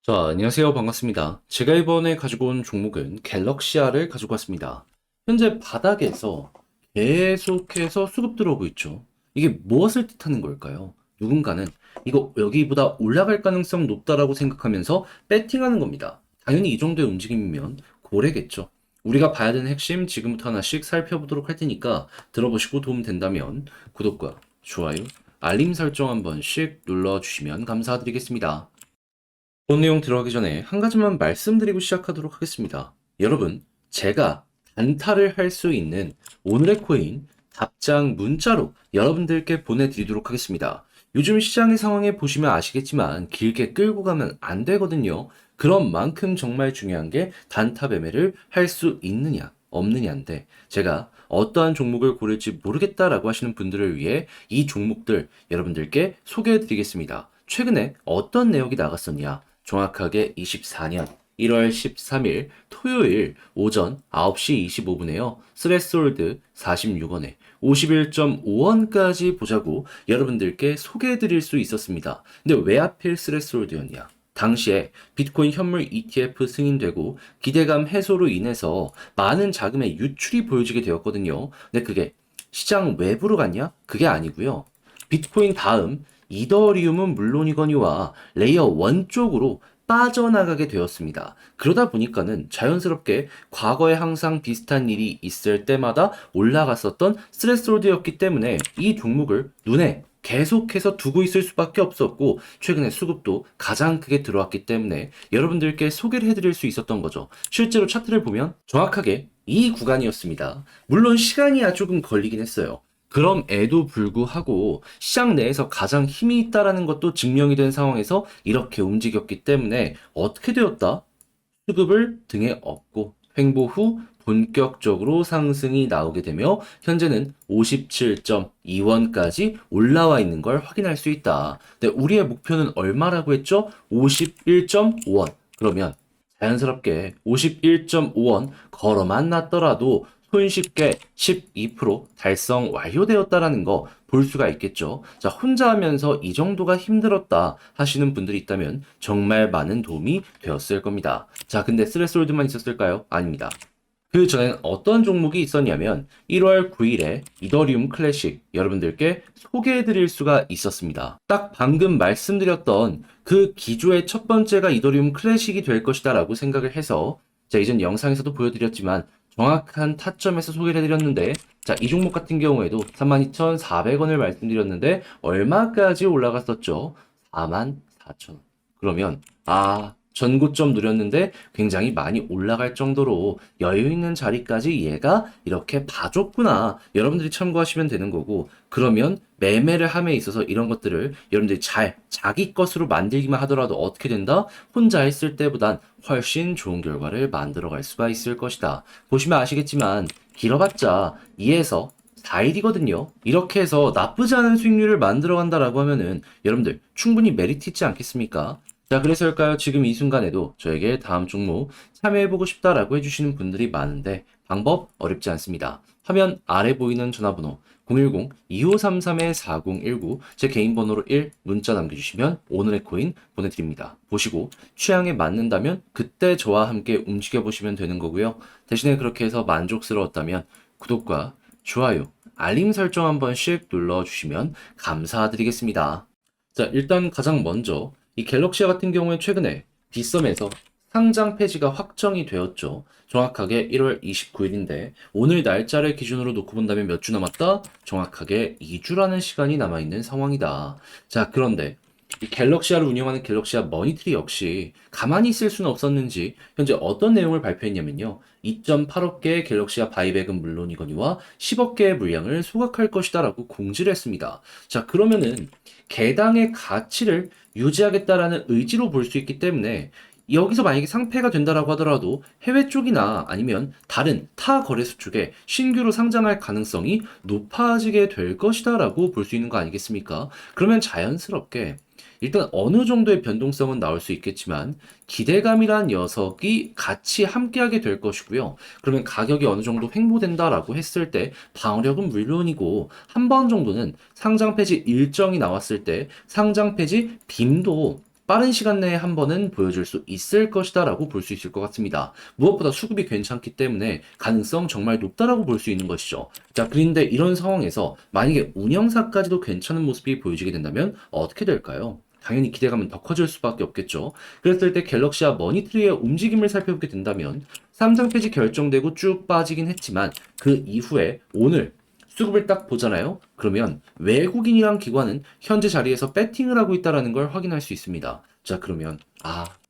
자, 안녕하세요. 반갑습니다. 제가 이번에 가지고 온 종목은 갤럭시아를 가지고 왔습니다. 현재 바닥에서 계속해서 수급 들어오고 있죠. 이게 무엇을 뜻하는 걸까요? 누군가는 이거 여기보다 올라갈 가능성 높다라고 생각하면서 배팅하는 겁니다. 당연히 이 정도의 움직임이면 고래겠죠. 우리가 봐야 되는 핵심 지금부터 하나씩 살펴보도록 할 테니까 들어보시고 도움 된다면 구독과 좋아요, 알림 설정 한 번씩 눌러주시면 감사드리겠습니다. 본 내용 들어가기 전에 한 가지만 말씀드리고 시작하도록 하겠습니다. 여러분, 제가 단타를 할 수 있는 오늘의 코인 답장 문자로 여러분들께 보내드리도록 하겠습니다. 요즘 시장의 상황에 보시면 아시겠지만 길게 끌고 가면 안 되거든요. 그런 만큼 정말 중요한 게 단타 매매를 할 수 있느냐, 없느냐인데 제가 어떠한 종목을 고를지 모르겠다라고 하시는 분들을 위해 이 종목들 여러분들께 소개해 드리겠습니다. 최근에 어떤 내역이 나갔었냐? 정확하게 24년 1월 13일 토요일 오전 9시 25분에요. 스레스홀드 46원에 51.5원까지 보자고 여러분들께 소개해 드릴 수 있었습니다. 근데 왜 하필 스레스홀드였냐? 당시에 비트코인 현물 ETF 승인되고 기대감 해소로 인해서 많은 자금의 유출이 보여지게 되었거든요. 근데 그게 시장 외부로 갔냐? 그게 아니고요. 비트코인 다음 이더리움은 물론이거니와 레이어 1 쪽으로 빠져나가게 되었습니다. 그러다 보니까는 자연스럽게 과거에 항상 비슷한 일이 있을 때마다 올라갔었던 스트레스홀드였기 때문에 이 종목을 눈에 계속해서 두고 있을 수밖에 없었고 최근에 수급도 가장 크게 들어왔기 때문에 여러분들께 소개를 해드릴 수 있었던 거죠. 실제로 차트를 보면 정확하게 이 구간이었습니다. 물론 시간이 조금 걸리긴 했어요. 그럼에도 불구하고 시장 내에서 가장 힘이 있다라는 것도 증명이 된 상황에서 이렇게 움직였기 때문에 어떻게 되었다? 수급을 등에 업고 횡보 후 본격적으로 상승이 나오게 되며 현재는 57.2원까지 올라와 있는 걸 확인할 수 있다. 근데 우리의 목표는 얼마라고 했죠? 51.5원. 그러면 자연스럽게 51.5원 걸어만 놨더라도 손쉽게 12% 달성 완료되었다라는 거 볼 수가 있겠죠. 자, 혼자 하면서 이 정도가 힘들었다 하시는 분들이 있다면 정말 많은 도움이 되었을 겁니다. 자, 근데 스트레스홀드만 있었을까요? 아닙니다. 그 전엔 어떤 종목이 있었냐면 1월 9일에 이더리움 클래식 여러분들께 소개해 드릴 수가 있었습니다. 딱 방금 말씀드렸던 그 기조의 첫 번째가 이더리움 클래식이 될 것이다 라고 생각을 해서 자, 이전 영상에서도 보여드렸지만 정확한 타점에서 소개를 해드렸는데 자, 이 종목 같은 경우에도 32,400원을 말씀드렸는데 얼마까지 올라갔었죠? 44,000원. 그러면 전고점 누렸는데 굉장히 많이 올라갈 정도로 여유 있는 자리까지 얘가 이렇게 봐줬구나. 여러분들이 참고하시면 되는 거고, 그러면 매매를 함에 있어서 이런 것들을 여러분들이 잘 자기 것으로 만들기만 하더라도 어떻게 된다? 혼자 했을 때보단 훨씬 좋은 결과를 만들어갈 수가 있을 것이다. 보시면 아시겠지만 길어봤자 2에서 4일이거든요. 이렇게 해서 나쁘지 않은 수익률을 만들어 간다라고 하면은 여러분들 충분히 메리트 있지 않겠습니까? 자, 그래서일까요? 지금 이 순간에도 저에게 다음 종목 참여해보고 싶다라고 해주시는 분들이 많은데 방법 어렵지 않습니다. 화면 아래 보이는 전화번호 010-2533-4019 제 개인 번호로 1 문자 남겨주시면 오늘의 코인 보내드립니다. 보시고 취향에 맞는다면 그때 저와 함께 움직여보시면 되는 거고요. 대신에 그렇게 해서 만족스러웠다면 구독과 좋아요, 알림 설정 한 번씩 눌러주시면 감사드리겠습니다. 자, 일단 가장 먼저 이 갤럭시아 같은 경우에 최근에 빗썸에서 상장 폐지가 확정이 되었죠. 정확하게 1월 29일인데 오늘 날짜를 기준으로 놓고 본다면 몇 주 남았다? 정확하게 2주라는 시간이 남아있는 상황이다. 자, 그런데 이 갤럭시아를 운영하는 갤럭시아 머니트리 역시 가만히 있을 수는 없었는지 현재 어떤 내용을 발표했냐면요. 2.8억 개의 갤럭시아 바이백은 물론이거니와 10억 개의 물량을 소각할 것이다 라고 공지를 했습니다. 자, 그러면은 개당의 가치를 유지하겠다라는 의지로 볼 수 있기 때문에 여기서 만약에 상폐가 된다라고 하더라도 해외 쪽이나 아니면 다른 타 거래소 쪽에 신규로 상장할 가능성이 높아지게 될 것이다라고 볼 수 있는 거 아니겠습니까? 그러면 자연스럽게 일단 어느 정도의 변동성은 나올 수 있겠지만 기대감이란 녀석이 같이 함께하게 될 것이고요. 그러면 가격이 어느 정도 횡보된다라고 했을 때 방어력은 물론이고 한 번 정도는 상장 폐지 일정이 나왔을 때 상장 폐지 빔도 빠른 시간 내에 한 번은 보여줄 수 있을 것이다 라고 볼 수 있을 것 같습니다. 무엇보다 수급이 괜찮기 때문에 가능성 정말 높다라고 볼 수 있는 것이죠. 자, 그런데 이런 상황에서 만약에 운영사까지도 괜찮은 모습이 보여지게 된다면 어떻게 될까요? 당연히 기대감은 더 커질 수밖에 없겠죠. 그랬을 때 갤럭시와 머니트리의 움직임을 살펴보게 된다면 3장 폐지 결정되고 쭉 빠지긴 했지만 그 이후에 오늘 수급을 딱 보잖아요. 그러면 외국인이랑 기관은 현재 자리에서 배팅을 하고 있다는 걸 확인할 수 있습니다. 자, 그러면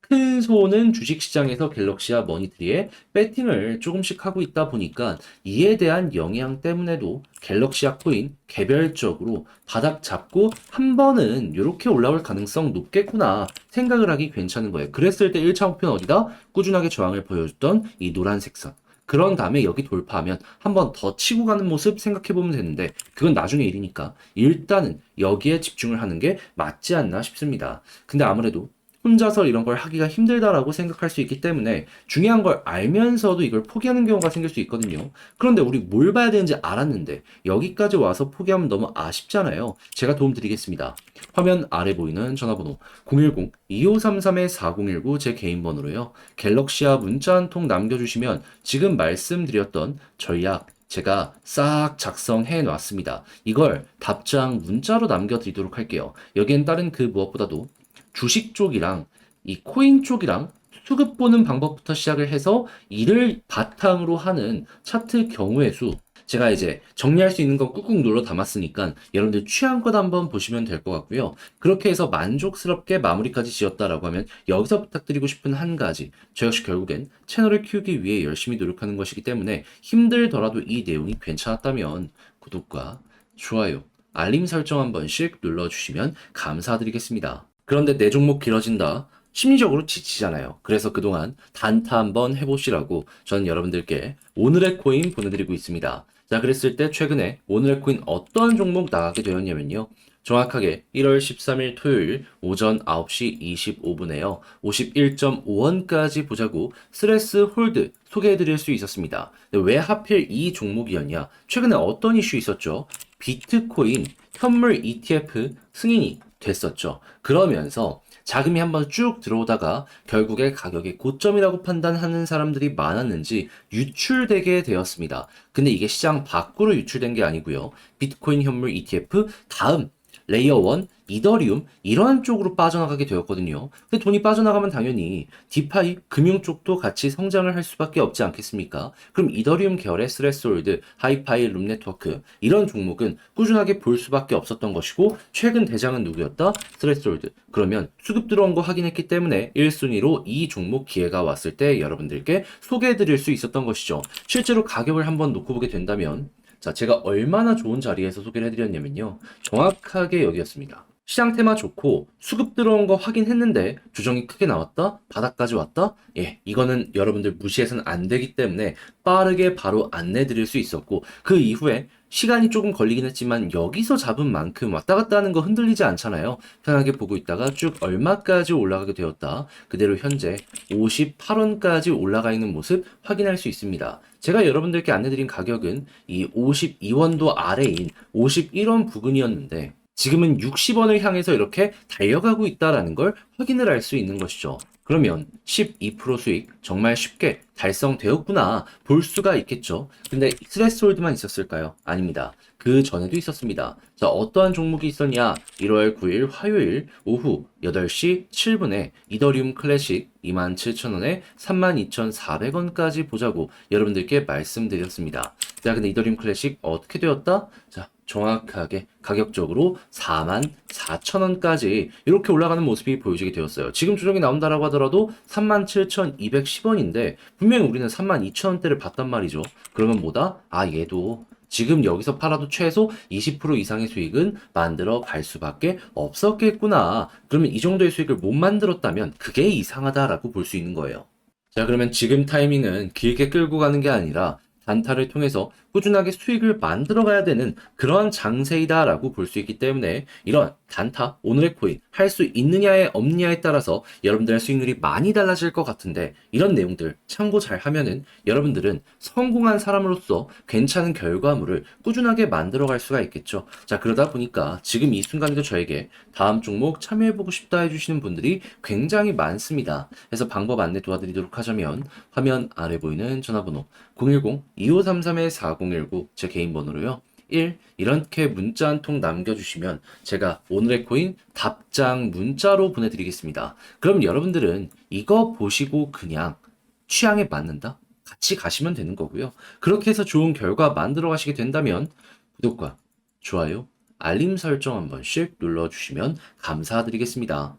큰 손은 주식시장에서 갤럭시와 머니트리에 배팅을 조금씩 하고 있다 보니까 이에 대한 영향 때문에도 갤럭시와 코인 개별적으로 바닥 잡고 한 번은 이렇게 올라올 가능성 높겠구나 생각을 하기 괜찮은 거예요. 그랬을 때 1차 목표는 어디다? 꾸준하게 저항을 보여줬던 이 노란색 선. 그런 다음에 여기 돌파하면 한 번 더 치고 가는 모습 생각해보면 되는데 그건 나중에 일이니까 일단은 여기에 집중을 하는 게 맞지 않나 싶습니다. 근데 아무래도 혼자서 이런 걸 하기가 힘들다라고 생각할 수 있기 때문에 중요한 걸 알면서도 이걸 포기하는 경우가 생길 수 있거든요. 그런데 우리 뭘 봐야 되는지 알았는데 여기까지 와서 포기하면 너무 아쉽잖아요. 제가 도움 드리겠습니다. 화면 아래 보이는 전화번호 010-2533-4019 제 개인 번호로요. 갤럭시와 문자 한 통 남겨주시면 지금 말씀드렸던 전략 제가 싹 작성해 놨습니다. 이걸 답장 문자로 남겨드리도록 할게요. 여기엔 다른 그 무엇보다도 주식 쪽이랑 이 코인 쪽이랑 수급 보는 방법부터 시작을 해서 이를 바탕으로 하는 차트 경우의 수 제가 이제 정리할 수 있는 건 꾹꾹 눌러 담았으니까 여러분들 취향껏 한번 보시면 될 것 같고요. 그렇게 해서 만족스럽게 마무리까지 지었다라고 하면 여기서 부탁드리고 싶은 한 가지 저 역시 결국엔 채널을 키우기 위해 열심히 노력하는 것이기 때문에 힘들더라도 이 내용이 괜찮았다면 구독과 좋아요, 알림 설정 한 번씩 눌러주시면 감사드리겠습니다. 그런데 내 종목 길어진다. 심리적으로 지치잖아요. 그래서 그동안 단타 한번 해보시라고 저는 여러분들께 오늘의 코인 보내드리고 있습니다. 자, 그랬을 때 최근에 오늘의 코인 어떤 종목 나가게 되었냐면요. 정확하게 1월 13일 토요일 오전 9시 25분에요. 51.5원까지 보자고 스트레스 홀드 소개해드릴 수 있었습니다. 왜 하필 이 종목이었냐? 최근에 어떤 이슈 있었죠? 비트코인 현물 ETF 승인이 됐었죠. 그러면서 자금이 한번 쭉 들어오다가 결국에 가격이 고점이라고 판단하는 사람들이 많았는지 유출되게 되었습니다. 근데 이게 시장 밖으로 유출된 게 아니고요. 비트코인 현물 ETF 다음 레이어 1, 이더리움 이러한 쪽으로 빠져나가게 되었거든요. 근데 돈이 빠져나가면 당연히 디파이 금융 쪽도 같이 성장을 할 수밖에 없지 않겠습니까? 그럼 이더리움 계열의 스레스홀드, 하이파이, 룸네트워크 이런 종목은 꾸준하게 볼 수밖에 없었던 것이고 최근 대장은 누구였다? 스레스홀드. 그러면 수급 들어온 거 확인했기 때문에 1순위로 이 종목 기회가 왔을 때 여러분들께 소개해드릴 수 있었던 것이죠. 실제로 가격을 한번 놓고 보게 된다면 자, 제가 얼마나 좋은 자리에서 소개를 해드렸냐면요. 정확하게 여기였습니다. 시장 테마 좋고 수급 들어온 거 확인했는데 조정이 크게 나왔다? 바닥까지 왔다? 예, 이거는 여러분들 무시해서는 안 되기 때문에 빠르게 바로 안내 드릴 수 있었고 그 이후에 시간이 조금 걸리긴 했지만 여기서 잡은 만큼 왔다 갔다 하는 거 흔들리지 않잖아요. 편하게 보고 있다가 쭉 얼마까지 올라가게 되었다. 그대로 현재 58원까지 올라가 있는 모습 확인할 수 있습니다. 제가 여러분들께 안내드린 가격은 이 52원도 아래인 51원 부근이었는데 지금은 60원을 향해서 이렇게 달려가고 있다는 걸 확인을 할 수 있는 것이죠. 그러면 12% 수익 정말 쉽게 달성되었구나 볼 수가 있겠죠. 근데 스레스홀드만 있었을까요? 아닙니다. 그 전에도 있었습니다. 자, 어떠한 종목이 있었냐? 1월 9일 화요일 오후 8시 7분에 이더리움 클래식 27,000원에 32,400원까지 보자고 여러분들께 말씀드렸습니다. 자, 근데 이더리움 클래식 어떻게 되었다? 자, 정확하게 가격적으로 44,000원까지 이렇게 올라가는 모습이 보여지게 되었어요. 지금 조정이 나온다라고 하더라도 37,210원인데 분명히 우리는 32,000원대를 봤단 말이죠. 그러면 뭐다? 얘도 지금 여기서 팔아도 최소 20% 이상의 수익은 만들어 갈 수밖에 없었겠구나. 그러면 이 정도의 수익을 못 만들었다면 그게 이상하다라고 볼 수 있는 거예요. 자, 그러면 지금 타이밍은 길게 끌고 가는 게 아니라 단타를 통해서 꾸준하게 수익을 만들어 가야 되는 그런 장세이다라고 볼 수 있기 때문에 이런 단타, 오늘의 코인 할 수 있느냐에 없느냐에 따라서 여러분들의 수익률이 많이 달라질 것 같은데 이런 내용들 참고 잘 하면은 여러분들은 성공한 사람으로서 괜찮은 결과물을 꾸준하게 만들어 갈 수가 있겠죠. 자, 그러다 보니까 지금 이 순간에도 저에게 다음 종목 참여해보고 싶다 해주시는 분들이 굉장히 많습니다. 그래서 방법 안내 도와드리도록 하자면 화면 아래 보이는 전화번호 010-2533-4019 제 개인 번호로요. 1. 이렇게 문자 한 통 남겨주시면 제가 오늘의 코인 답장 문자로 보내드리겠습니다. 그럼 여러분들은 이거 보시고 그냥 취향에 맞는다? 같이 가시면 되는 거고요. 그렇게 해서 좋은 결과 만들어 가시게 된다면 구독과 좋아요, 알림 설정 한 번씩 눌러주시면 감사드리겠습니다.